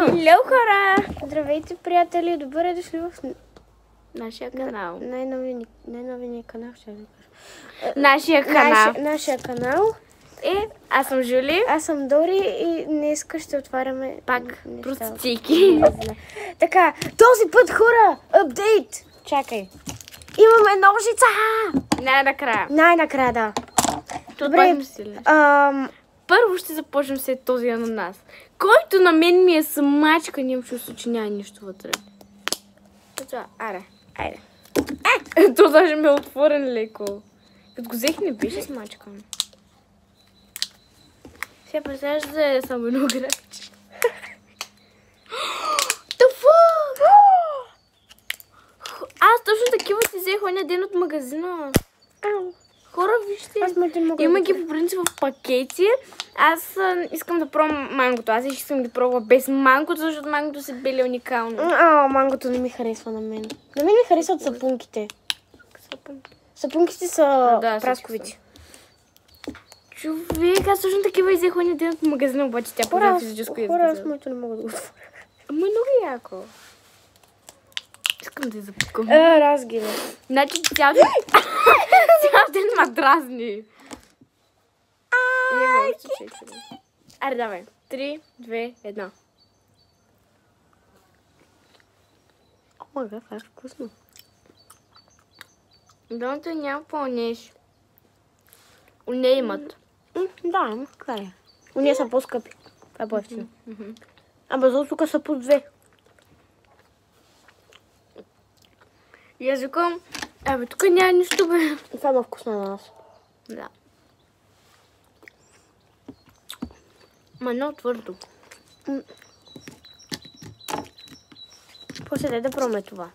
Hello, хора! Здравейте, приятели! Добре дошли в нашия канал. Най-новия ни канал, ще ви кажа. Нашия канал. Нашия канал. Аз съм Жули. Аз съм Дори и днес ще отваряме пак простицики. Така, този път, хора! Апдейт! Чакай. Имаме ножица! Най-накрая, да. Добре. Първо ще започнем след този ананас, който на мен ми е самачка, нямам чувство, че няма нищо вътре. Айде. То даже ме е отворен леко. Като го взех, не беше самачка. Сега представяш да е само едно грабче. Аз точно такива си взех оня ден от магазина. Хора, вижте, има ги по принцип в пакети. Аз искам да пробвам мангото. Аз искам да пробвам без мангото, защото мангото се бели уникално. Мангото не ми харесва на мен. На мен ми харесват сапунките. Сапунките са прасковици. Човек, аз точно такива взех оня ден от магазина, обаче тя по физическо език. Хора, аз моето не мога да го отворя. Много яко. Искам да я запукам. Разгина. Значи цял ден ма дразни. Аре, давай. 3, 2, 1. Омага, това е вкусно. Донато няма пълнеш. Уне имат. Да, това е. Уне са по-скъпи. Това е по-ефтино. Ама за тук са по 2. И аз викам, тук няма нищо, бе. Това има вкусно на нас. Да. Ма много твърдо. После дай да пробваме това.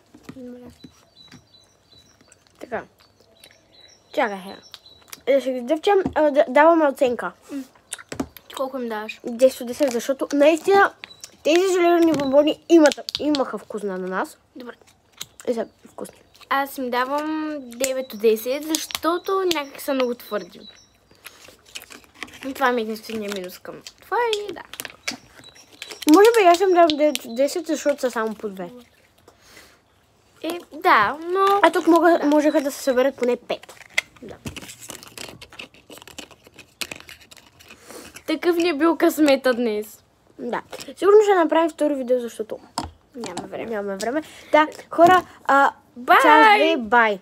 Така. Чакай, да се дъвчам, даваме оценка. Колко им даваш? 10 от 10, защото наистина тези железни бомбони имаха вкус на нас. Добре. И са вкусни. Аз им давам 9 от 10, защото някак са много твърди. И това ми е единствения минус към това и да. Може би аз им давам 9 от 10, защото са само по 2. Да, но... А тук можеха да се съберат поне 5. Да. Такъв ни е бил късмета днес. Да. Сигурно ще направим второ видео, защото Нямаме време. Да, хора, бай!